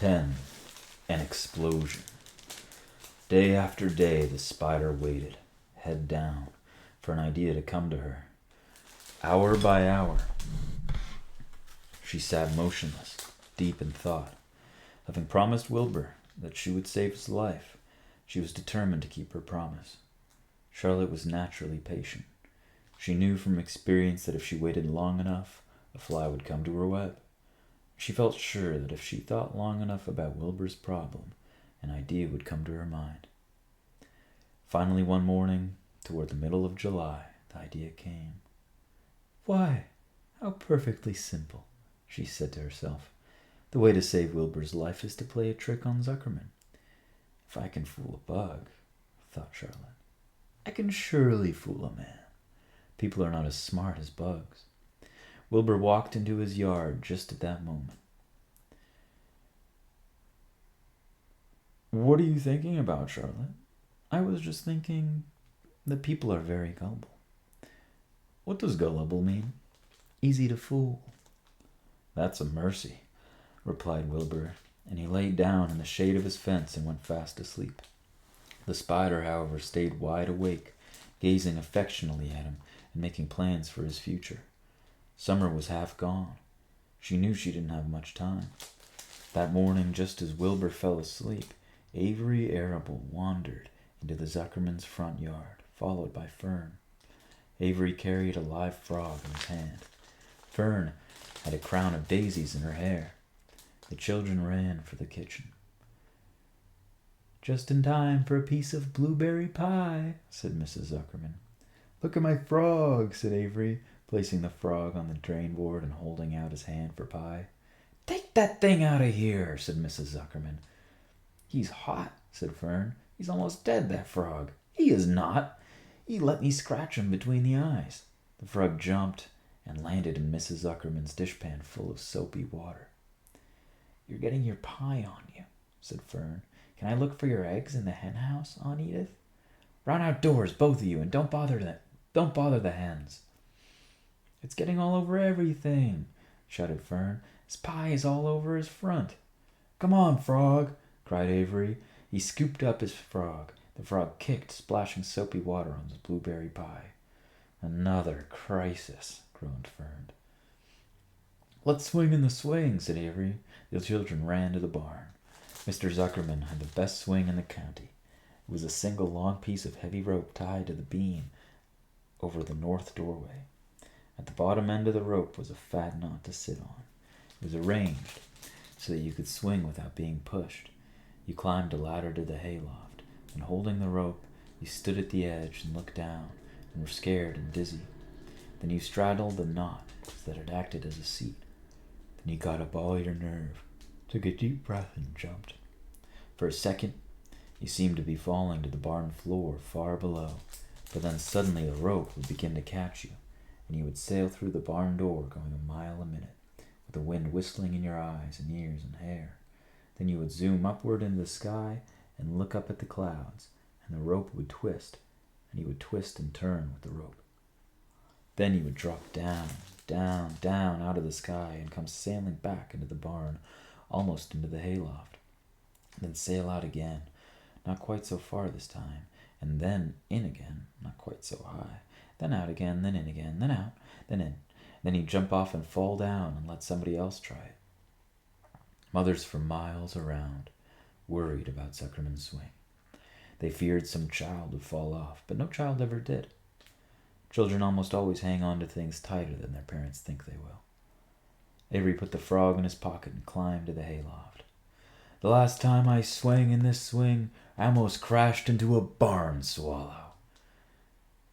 10. An explosion. Day after day, the spider waited, head down, for an idea to come to her. Hour by hour, she sat motionless, deep in thought. Having promised Wilbur that she would save his life, she was determined to keep her promise. Charlotte was naturally patient. She knew from experience that if she waited long enough, a fly would come to her web. She felt sure that if she thought long enough about Wilbur's problem, an idea would come to her mind. Finally, one morning, toward the middle of July, the idea came. "Why, how perfectly simple," she said to herself. "The way to save Wilbur's life is to play a trick on Zuckerman. If I can fool a bug," thought Charlotte, "I can surely fool a man. People are not as smart as bugs." Wilbur walked into his yard just at that moment. "What are you thinking about, Charlotte?" "I was just thinking that people are very gullible." "What does gullible mean?" "Easy to fool." "That's a mercy," replied Wilbur, and he lay down in the shade of his fence and went fast asleep. The spider, however, stayed wide awake, gazing affectionately at him and making plans for his future. Summer was half gone. She knew she didn't have much time. That morning, just as Wilbur fell asleep, Avery Arable wandered into the Zuckerman's front yard, followed by Fern. Avery carried a live frog in his hand. Fern had a crown of daisies in her hair. The children ran for the kitchen. "Just in time for a piece of blueberry pie," said Mrs. Zuckerman. "Look at my frog," said Avery, placing the frog on the drain board and holding out his hand for pie. "Take that thing out of here," said Mrs. Zuckerman. "He's hot," said Fern. "He's almost dead, that frog." "He is not. He let me scratch him between the eyes." The frog jumped and landed in Mrs. Zuckerman's dishpan full of soapy water. "You're getting your pie on you," said Fern. "Can I look for your eggs in the hen house, Aunt Edith?" "Run outdoors, both of you, and don't bother the hens." "It's getting all over everything," shouted Fern. "His pie is all over his front." "Come on, frog," cried Avery. He scooped up his frog. The frog kicked, splashing soapy water on his blueberry pie. "Another crisis," groaned Fern. "Let's swing in the swing," said Avery. The children ran to the barn. Mr. Zuckerman had the best swing in the county. It was a single long piece of heavy rope tied to the beam over the north doorway. At the bottom end of the rope was a fat knot to sit on. It was arranged so that you could swing without being pushed. You climbed a ladder to the hayloft, and holding the rope, you stood at the edge and looked down and were scared and dizzy. Then you straddled the knot that had acted as a seat. Then you got up all your nerve, took a deep breath, and jumped. For a second, you seemed to be falling to the barn floor far below, but then suddenly the rope would begin to catch you, and you would sail through the barn door going a mile a minute, with the wind whistling in your eyes and ears and hair. Then you would zoom upward into the sky and look up at the clouds, and the rope would twist, and you would twist and turn with the rope. Then you would drop down, down, down out of the sky and come sailing back into the barn, almost into the hayloft. Then sail out again, not quite so far this time, and then in again, not quite so high. Then out again, then in again, then out, then in. Then you jump off and fall down and let somebody else try it. Mothers for miles around worried about Zuckerman's swing. They feared some child would fall off, but no child ever did. Children almost always hang on to things tighter than their parents think they will. Avery put the frog in his pocket and climbed to the hayloft. "The last time I swang in this swing, I almost crashed into a barn swallow."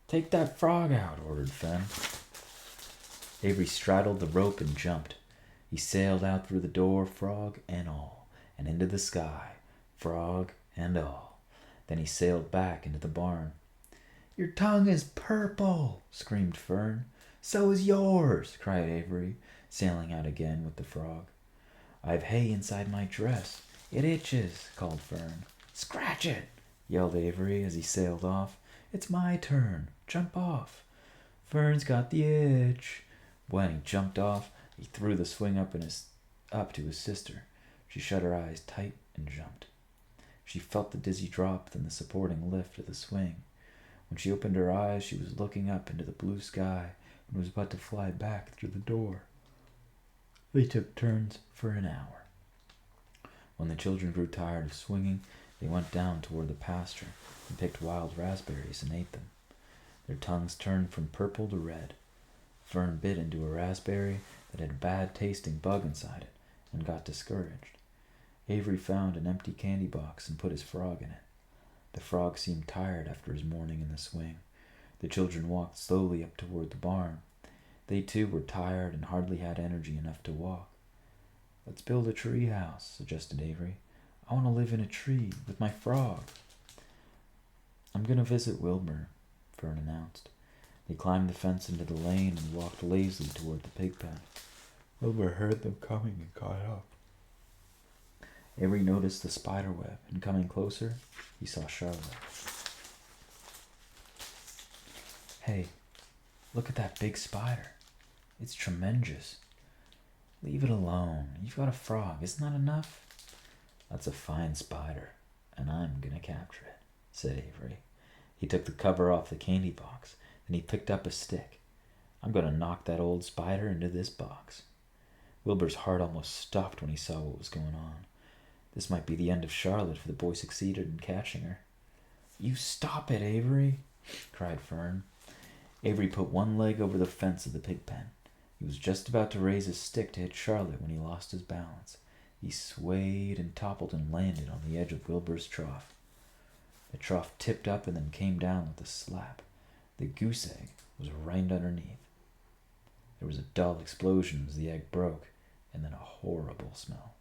"Take that frog out," ordered Fern. Avery straddled the rope and jumped. He sailed out through the door, frog and all, and into the sky, frog and all. Then he sailed back into the barn. "Your tongue is purple," screamed Fern. "So is yours," cried Avery, sailing out again with the frog. "I've hay inside my dress. It itches," called Fern. "Scratch it," yelled Avery as he sailed off. "It's my turn. Jump off." "Fern's got the itch." When he jumped off, he threw the swing up to his sister. She shut her eyes tight and jumped. She felt the dizzy drop, then the supporting lift of the swing. When she opened her eyes, she was looking up into the blue sky and was about to fly back through the door. They took turns for an hour. When the children grew tired of swinging, they went down toward the pasture and picked wild raspberries and ate them. Their tongues turned from purple to red. Fern bit into a raspberry that had a bad-tasting bug inside it and got discouraged. Avery found an empty candy box and put his frog in it. The frog seemed tired after his morning in the swing. The children walked slowly up toward the barn. They too were tired and hardly had energy enough to walk. "Let's build a tree house," suggested Avery. "I want to live in a tree with my frog." "I'm going to visit Wilbur," Fern announced. They climbed the fence into the lane and walked lazily toward the pig pen. Wilbur heard them coming and got up. Avery noticed the spider web, and coming closer, he saw Charlotte. "Hey, look at that big spider. It's tremendous." "Leave it alone. You've got a frog. Isn't that enough?" "That's a fine spider, and I'm going to capture it," said Avery. He took the cover off the candy box, then he picked up a stick. "I'm going to knock that old spider into this box." Wilbur's heart almost stopped when he saw what was going on. This might be the end of Charlotte if the boy succeeded in catching her. "You stop it, Avery," cried Fern. Avery put one leg over the fence of the pig pen. He was just about to raise his stick to hit Charlotte when he lost his balance. He swayed and toppled and landed on the edge of Wilbur's trough. The trough tipped up and then came down with a slap. The goose egg was right underneath. There was a dull explosion as the egg broke, and then a horrible smell.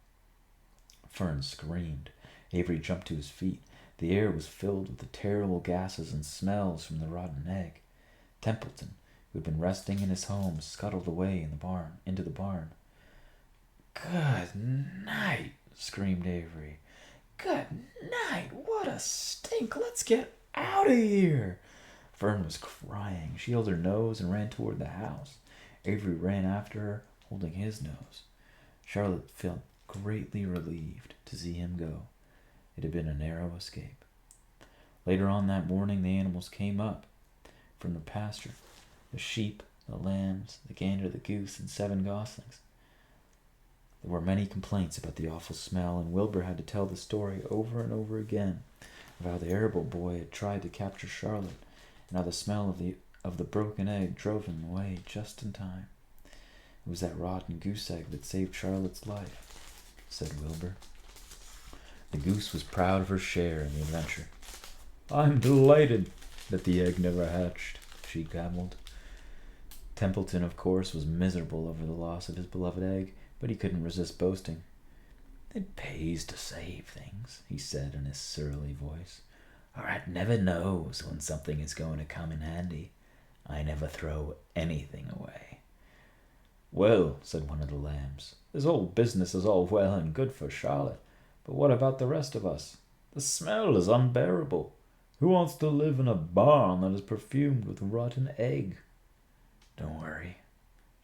Fern screamed. Avery jumped to his feet. The air was filled with the terrible gases and smells from the rotten egg. Templeton, who had been resting in his home, scuttled away into the barn. "Good night," screamed Avery. "Good night. What a stink. Let's get out of here." Fern was crying. She held her nose and ran toward the house. Avery ran after her, holding his nose. Charlotte felt greatly relieved to see him go. It had been a narrow escape. Later on that morning, the animals came up from the pasture. The sheep, the lambs, the gander, the goose, and 7 goslings. There were many complaints about the awful smell, and Wilbur had to tell the story over and over again of how the arable boy had tried to capture Charlotte, and how the smell of the broken egg drove him away just in time. "It was that rotten goose egg that saved Charlotte's life," said Wilbur. The goose was proud of her share in the adventure. "I'm delighted that the egg never hatched," she gabbled. Templeton, of course, was miserable over the loss of his beloved egg, but he couldn't resist boasting. "It pays to save things," he said in his surly voice. "A rat never knows when something is going to come in handy. I never throw anything away." "Well," said one of the lambs, "this whole business is all well and good for Charlotte, but what about the rest of us? The smell is unbearable. Who wants to live in a barn that is perfumed with rotten egg?" "Don't worry.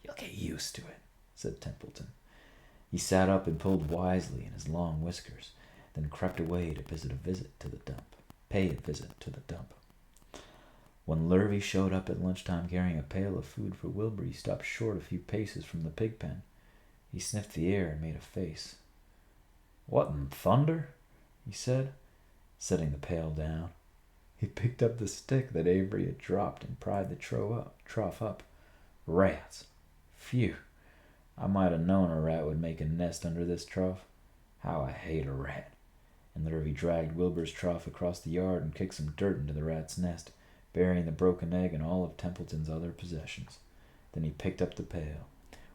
You'll get used to it," said Templeton. He sat up and pulled wisely in his long whiskers, then crept away to pay a visit to the dump. When Lurvy showed up at lunchtime carrying a pail of food for Wilbur, he stopped short a few paces from the pig pen. He sniffed the air and made a face. "What in thunder?" he said, setting the pail down. He picked up the stick that Avery had dropped and pried the trough up. "Rats! Phew! I might have known a rat would make a nest under this trough. How I hate a rat." And Lurvy dragged Wilbur's trough across the yard and kicked some dirt into the rat's nest, burying the broken egg and all of Templeton's other possessions. Then he picked up the pail.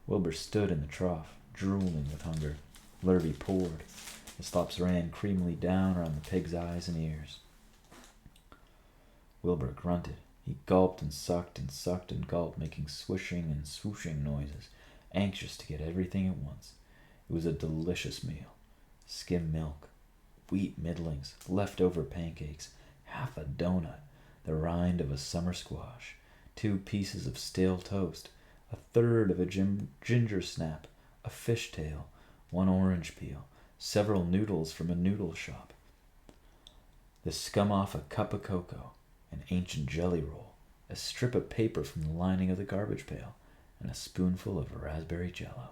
Wilbur stood in the trough, drooling with hunger. Lurvy poured. The slops ran creamily down around the pig's eyes and ears. Wilbur grunted. He gulped and sucked and gulped, making swishing and swooshing noises, anxious to get everything at once. It was a delicious meal. Skim milk, wheat middlings, leftover pancakes, half a donut, the rind of a summer squash, 2 pieces of stale toast, a third of a ginger snap, a fish tail, 1 orange peel, several noodles from a noodle shop, the scum off a cup of cocoa, an ancient jelly roll, a strip of paper from the lining of the garbage pail, and a spoonful of raspberry jello.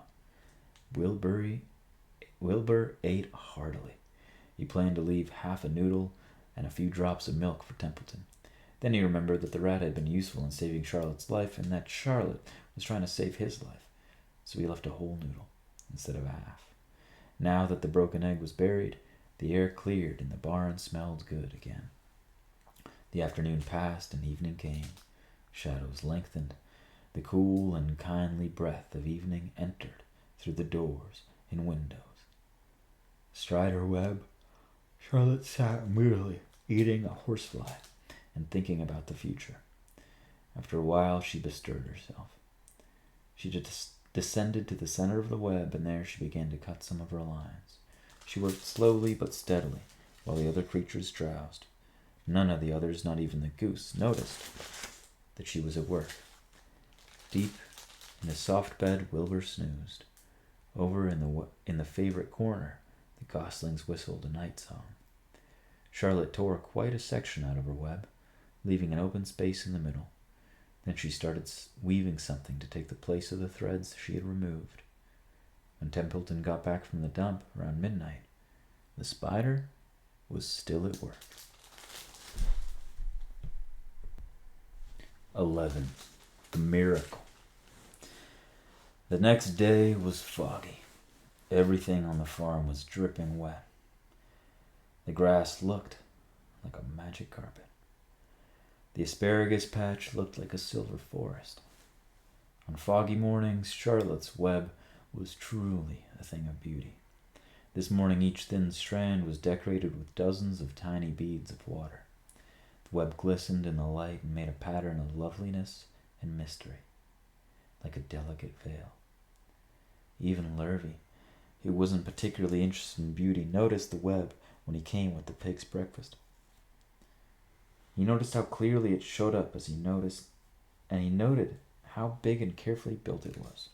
Wilbur ate heartily. He planned to leave half a noodle and a few drops of milk for Templeton. Then he remembered that the rat had been useful in saving Charlotte's life, and that Charlotte was trying to save his life. So he left a whole noodle instead of half. Now that the broken egg was buried, the air cleared and the barn smelled good again. The afternoon passed and evening came. Shadows lengthened. The cool and kindly breath of evening entered through the doors and windows. Astride her web, Charlotte sat moodily, eating a horsefly and thinking about the future. After a while, she bestirred herself. She just descended to the center of the web, and there she began to cut some of her lines. She worked slowly but steadily, while the other creatures drowsed. None of the others, not even the goose, noticed that she was at work. Deep in the soft bed, Wilbur snoozed. Over in the favorite corner, the goslings whistled a night song. Charlotte tore quite a section out of her web, leaving an open space in the middle. Then she started weaving something to take the place of the threads she had removed. When Templeton got back from the dump around midnight, the spider was still at work. 11. The Miracle. The next day was foggy. Everything on the farm was dripping wet. The grass looked like a magic carpet. The asparagus patch looked like a silver forest. On foggy mornings, Charlotte's web was truly a thing of beauty. This morning each thin strand was decorated with dozens of tiny beads of water. The web glistened in the light and made a pattern of loveliness and mystery, like a delicate veil. Even Lurvy, who wasn't particularly interested in beauty, noticed the web when he came with the pig's breakfast. He noticed how clearly it showed up he noted how big and carefully built it was.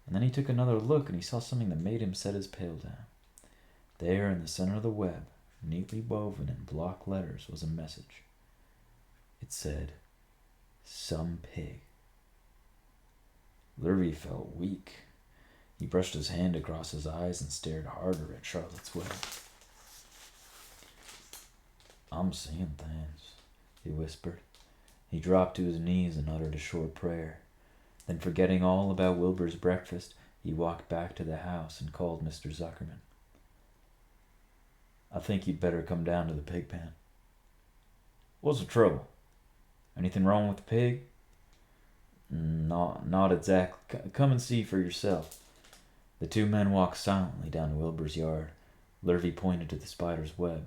And then he took another look and he saw something that made him set his pail down. There in the center of the web, neatly woven in block letters, was a message. It said, "Some pig." Lurvy felt weak. He brushed his hand across his eyes and stared harder at Charlotte's web. "I'm seeing things," he whispered. He dropped to his knees and uttered a short prayer. Then, forgetting all about Wilbur's breakfast, he walked back to the house and called Mr. Zuckerman. "I think you'd better come down to the pig pen." "What's the trouble? Anything wrong with the pig?" Not exactly. Come and see for yourself." The two men walked silently down to Wilbur's yard. Lurvy pointed to the spider's web.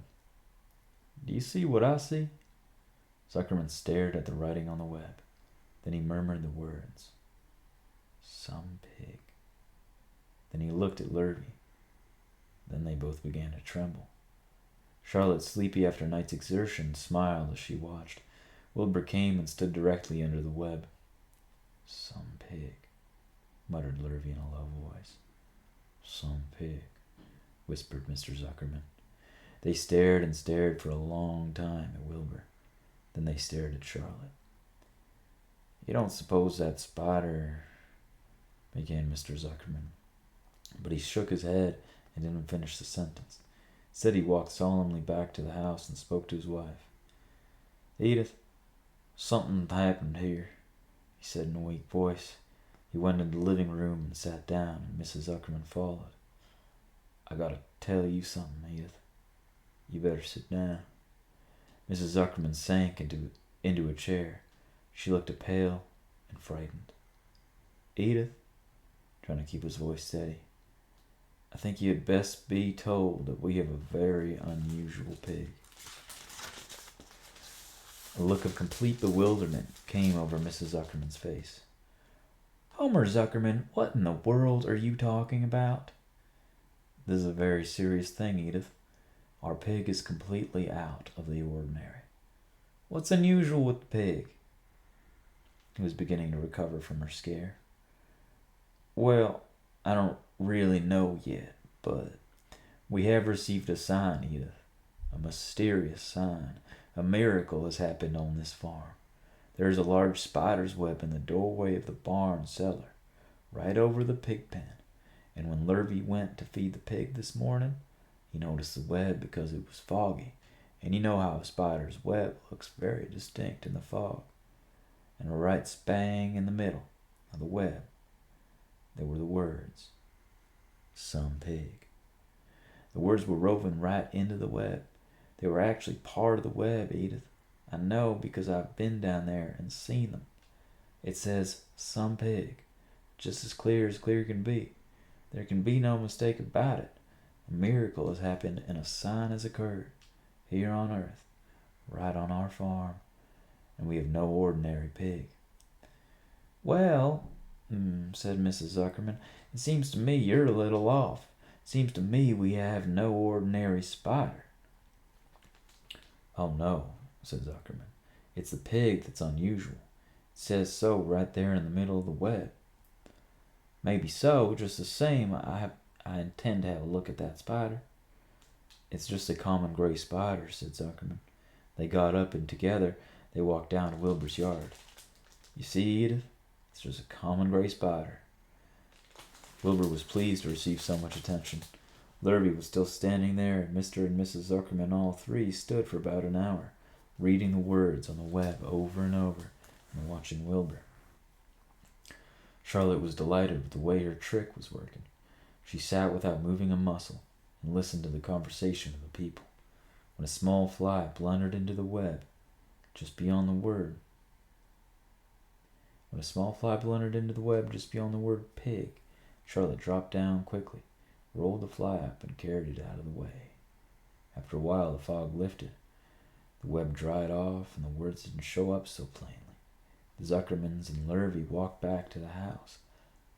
"Do you see what I see?" Zuckerman stared at the writing on the web. Then he murmured the words, "Some pig." Then he looked at Lurvy. Then they both began to tremble. Charlotte, sleepy after night's exertion, smiled as she watched. Wilbur came and stood directly under the web. "Some pig," muttered Lurvy in a low voice. "Some pig," whispered Mr. Zuckerman. They stared and stared for a long time at Wilbur. Then they stared at Charlotte. "You don't suppose that spider—" began Mr. Zuckerman. But he shook his head and didn't finish the sentence. Instead, he walked solemnly back to the house and spoke to his wife. "Edith, something happened here," he said in a weak voice. He went into the living room and sat down, and Mrs. Zuckerman followed. "I gotta tell you something, Edith. You better sit down." Mrs. Zuckerman sank into a chair. She looked pale and frightened. "Edith," trying to keep his voice steady, "I think you had best be told that we have a very unusual pig." A look of complete bewilderment came over Mrs. Zuckerman's face. "Homer Zuckerman, what in the world are you talking about?" "This is a very serious thing, Edith. Our pig is completely out of the ordinary." "What's unusual with the pig?" He was beginning to recover from her scare. "Well, I don't really know yet, but We have received a sign, Edith. A mysterious sign. A miracle has happened on this farm. There is a large spider's web in the doorway of the barn cellar, right over the pig pen. And when Lurvy went to feed the pig this morning, he noticed the web because it was foggy. And you know how a spider's web looks very distinct in the fog. And right spang in the middle of the web, there were the words, "Some pig." The words were woven right into the web. They were actually part of the web, Edith. I know because I've been down there and seen them. It says, "Some pig," just as clear can be. There can be no mistake about it. A miracle has happened and a sign has occurred here on earth, right on our farm, and we have no ordinary pig. "Well," said Mrs. Zuckerman, "it seems to me you're a little off. It seems to me we have no ordinary spider." "Oh no," said Zuckerman. "It's the pig that's unusual. It says so right there in the middle of the web." "Maybe so. Just the same, I intend to have a look at that spider." "It's just a common gray spider," said Zuckerman. They got up and together they walked down to Wilbur's yard. "You see, Edith? It's just a common gray spider." Wilbur was pleased to receive so much attention. Lurvy was still standing there, and Mr. and Mrs. Zuckerman, all three, stood for about an hour, reading the words on the web over and over, and watching Wilbur. Charlotte was delighted with the way her trick was working. She sat without moving a muscle, and listened to the conversation of the people. When a small fly blundered into the web, just beyond the word pig, Charlotte dropped down quickly, rolled the fly up, and carried it out of the way. After a while, the fog lifted. The web dried off, and the words didn't show up so plainly. The Zuckermans and Lurvy walked back to the house.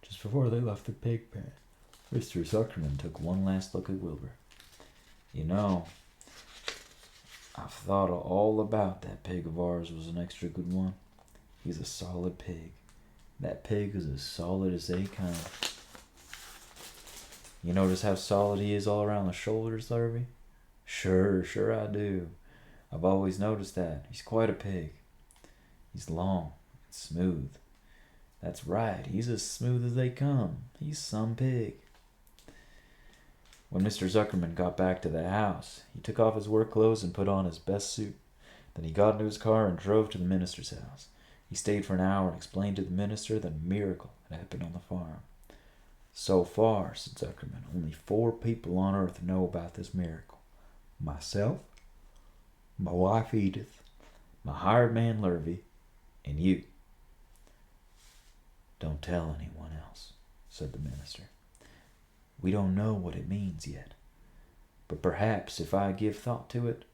Just before they left the pig pen, Mr. Zuckerman took one last look at Wilbur. "You know, I've thought all about that pig of ours was an extra good one. He's a solid pig. That pig is as solid as they come." "You notice how solid he is all around the shoulders, Lurvy?" Sure I do. I've always noticed that. He's quite a pig. He's long and smooth." "That's right. He's as smooth as they come. He's some pig." When Mr. Zuckerman got back to the house, he took off his work clothes and put on his best suit. Then he got into his car and drove to the minister's house. He stayed for an hour and explained to the minister that a miracle had happened on the farm. "So far," said Zuckerman, "only 4 people on earth know about this miracle. Myself, my wife Edith, my hired man Lurvy, and you." "Don't tell anyone else," said the minister. "We don't know what it means yet. But perhaps if I give thought to it,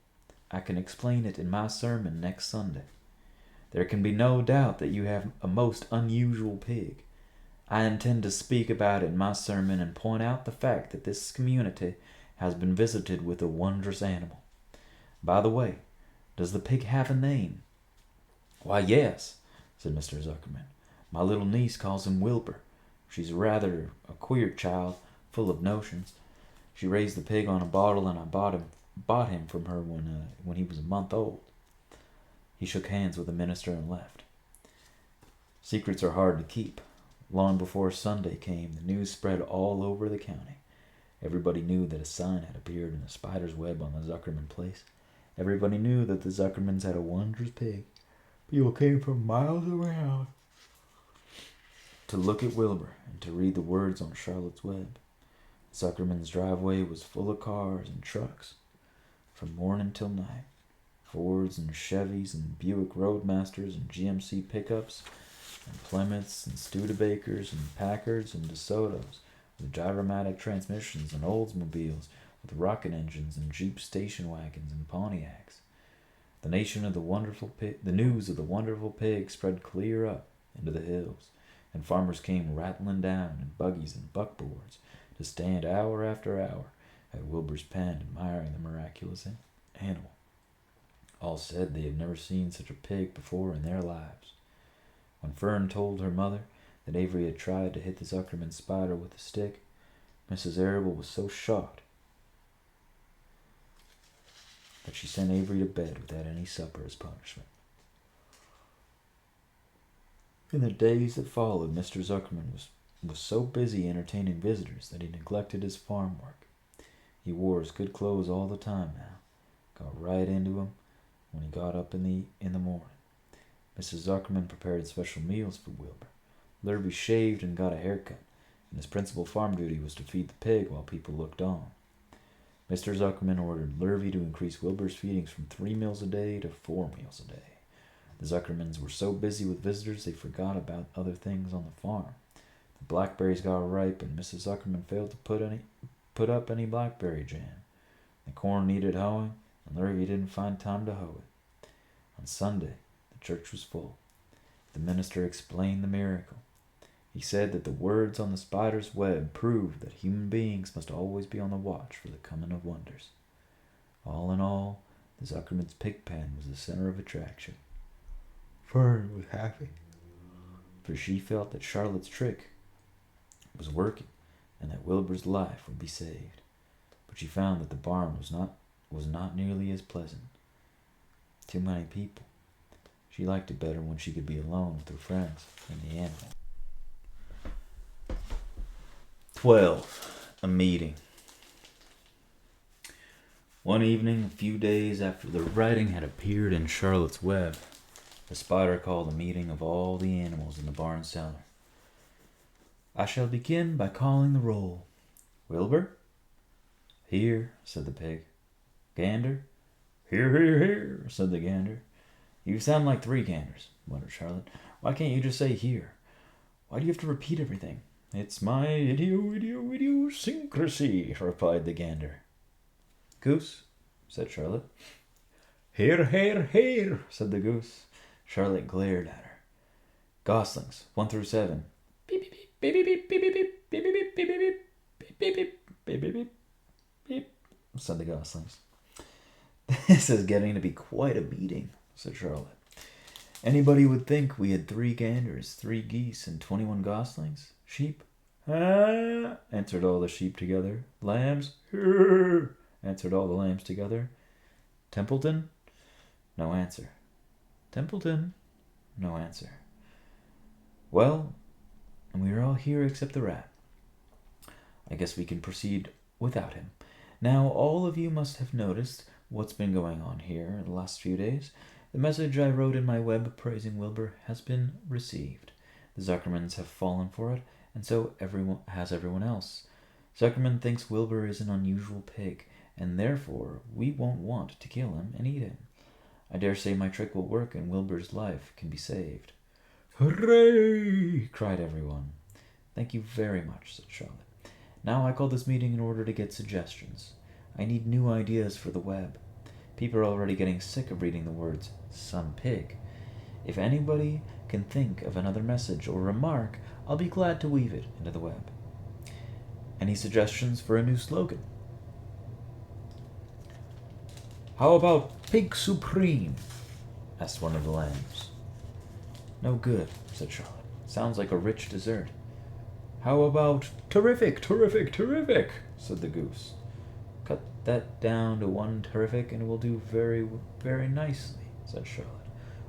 I can explain it in my sermon next Sunday. There can be no doubt that you have a most unusual pig. I intend to speak about it in my sermon and point out the fact that this community has been visited with a wondrous animal. By the way, does the pig have a name?" "Why, yes," said Mr. Zuckerman. "My little niece calls him Wilbur. She's rather a queer child, full of notions. She raised the pig on a bottle, and I bought him from her when he was a month old." He shook hands with the minister and left. Secrets are hard to keep. Long before Sunday came, the news spread all over the county. Everybody knew that a sign had appeared in the spider's web on the Zuckerman place. Everybody knew that the Zuckermans had a wondrous pig. People came from miles around to look at Wilbur and to read the words on Charlotte's web. Zuckerman's driveway was full of cars and trucks from morning till night. Fords and Chevys and Buick Roadmasters and GMC pickups and Plymouths and Studebakers and Packards and DeSotos with gyromatic transmissions and Oldsmobiles with rocket engines and Jeep station wagons and Pontiacs. The news of the wonderful pig spread clear up into the hills, and farmers came rattling down in buggies and buckboards to stand hour after hour at Wilbur's pen admiring the miraculous animal. All said they had never seen such a pig before in their lives. When Fern told her mother that Avery had tried to hit the Zuckerman spider with a stick, Mrs. Arable was so shocked that she sent Avery to bed without any supper as punishment. In the days that followed, Mr. Zuckerman was so busy entertaining visitors that he neglected his farm work. He wore his good clothes all the time now, got right into them when he got up in the morning. Mrs. Zuckerman prepared special meals for Wilbur. Lurvy shaved and got a haircut, and his principal farm duty was to feed the pig while people looked on. Mr. Zuckerman ordered Lurvy to increase Wilbur's feedings from 3 meals a day to 4 meals a day. The Zuckermans were so busy with visitors they forgot about other things on the farm. The blackberries got ripe, and Mrs. Zuckerman failed to put up any blackberry jam. The corn needed hoeing, and Lurvy didn't find time to hoe it. On Sunday, the church was full. The minister explained the miracle. He said that the words on the spider's web proved that human beings must always be on the watch for the coming of wonders. All in all, the Zuckerman's pig pen was the center of attraction. Fern was happy, for she felt that Charlotte's trick was working and that Wilbur's life would be saved. But she found that the barn was not nearly as pleasant. Too many people. She liked it better when she could be alone with her friends and the animals. 12. A meeting. One evening, a few days after the writing had appeared in Charlotte's web, the spider called a meeting of all the animals in the barn cellar. I shall begin by calling the roll. Wilbur? Here, said the pig. Gander? Here, here, here, said the gander. You sound like 3 ganders, muttered Charlotte. Why can't you just say here? Why do you have to repeat everything? It's my idiosyncrasy, replied the gander. Goose, said Charlotte. Here, here, here, said the goose. Charlotte glared at her. Goslings, 1 through 7. Beep, beep, beep, beep, beep, beep, beep, beep, beep, beep, beep, beep, beep, beep, beep, beep, beep, beep, said the goslings. This is getting to be quite a meeting, said Charlotte. Anybody would think we had 3 ganders, 3 geese, and 21 goslings. Sheep? Ah, answered all the sheep together. Lambs? Here, answered all the lambs together. Templeton? No answer. Templeton? No answer. Well, we are all here except the rat. I guess we can proceed without him. Now, all of you must have noticed what's been going on here in the last few days. The message I wrote in my web praising Wilbur has been received. The Zuckermans have fallen for it, and so everyone else. Zuckerman thinks Wilbur is an unusual pig, and therefore we won't want to kill him and eat him. I dare say my trick will work and Wilbur's life can be saved. Hooray! Cried everyone. Thank you very much, said Charlotte. Now I call this meeting in order to get suggestions. I need new ideas for the web. People are already getting sick of reading the words, some pig. If anybody can think of another message or remark, I'll be glad to weave it into the web. Any suggestions for a new slogan? How about Pig Supreme? Asked one of the lambs. No good, said Charlotte. Sounds like a rich dessert. How about Terrific, Terrific, Terrific? Said the goose. Cut that down to 1 terrific and it will do very, very nicely, said Charlotte.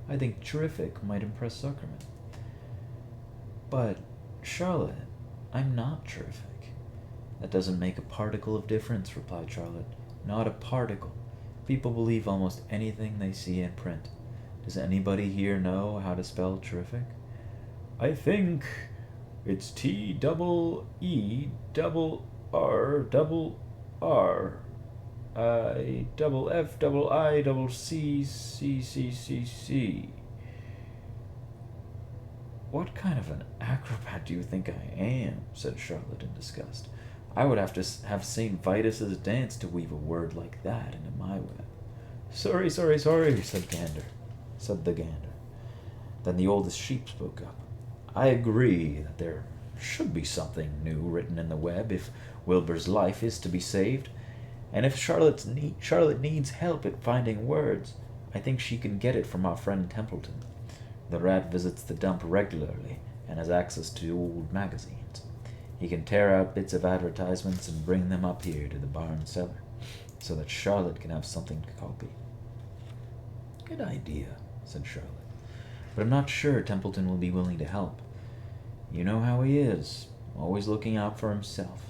I think terrific might impress Zuckerman. But, Charlotte, I'm not terrific. That doesn't make a particle of difference, replied Charlotte. Not a particle. People believe almost anything they see in print. Does anybody here know how to spell terrific? I think it's T-double-E-double-R-double-R. I-double-F-double-I-double-C-C-C-C-C. What kind of an acrobat do you think I am? Said Charlotte in disgust. I would have to have St. Vitus's dance to weave a word like that into my web. Sorry, said the gander. Then the oldest sheep spoke up. I agree that there should be something new written in the web if Wilbur's life is to be saved. And if Charlotte needs help at finding words, I think she can get it from our friend Templeton. The rat visits the dump regularly and has access to old magazines. He can tear out bits of advertisements and bring them up here to the barn cellar. so that Charlotte can have something to copy. Good idea, said Charlotte. But I'm not sure Templeton will be willing to help. You know how he is, always looking out for himself,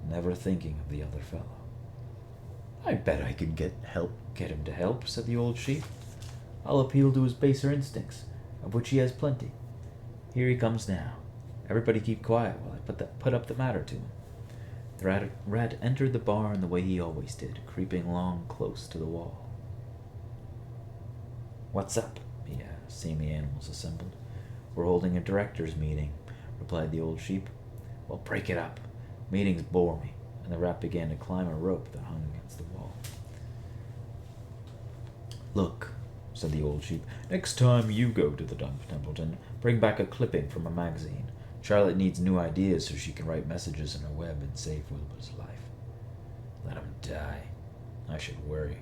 never thinking of the other fellow. I bet I could get him to help, said the old sheep. I'll appeal to his baser instincts, of which he has plenty. Here he comes now. Everybody keep quiet while I put up the matter to him. The rat entered the barn the way he always did, creeping along close to the wall. What's up? He asked, seeing the animals assembled. We're holding a directors' meeting, replied the old sheep. Well, break it up. Meetings bore me. And the rat began to climb a rope that hung against the wall. Look, said the old sheep, next time you go to the dump, Templeton, bring back a clipping from a magazine. Charlotte needs new ideas so she can write messages in her web and save Wilbur's life. Let him die. I should worry.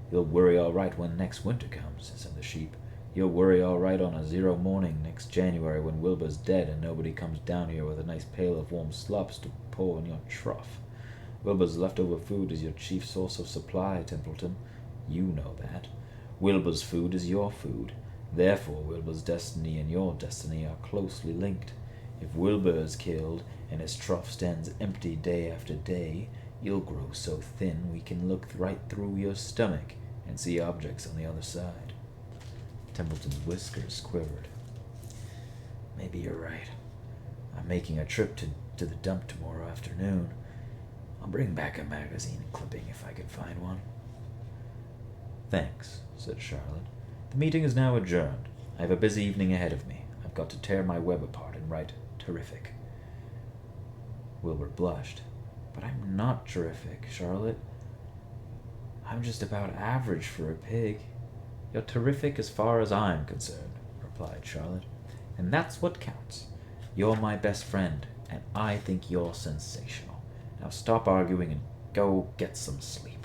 You'll worry all right when next winter comes, said the sheep. You'll worry all right on a 0 morning next January when Wilbur's dead and nobody comes down here with a nice pail of warm slops to pour in your trough. Wilbur's leftover food is your chief source of supply, Templeton. You know that. Wilbur's food is your food. Therefore, Wilbur's destiny and your destiny are closely linked. If Wilbur is killed and his trough stands empty day after day, you'll grow so thin we can look right through your stomach and see objects on the other side. Templeton's whiskers quivered. Maybe you're right. I'm making a trip to the dump tomorrow afternoon. I'll bring back a magazine clipping if I can find one. Thanks, said Charlotte. The meeting is now adjourned. I have a busy evening ahead of me. I've got to tear my web apart and write terrific. Wilbur blushed. But I'm not terrific, Charlotte. I'm just about average for a pig. You're terrific as far as I'm concerned, replied Charlotte. And that's what counts. You're my best friend, and I think you're sensational. Now stop arguing and go get some sleep.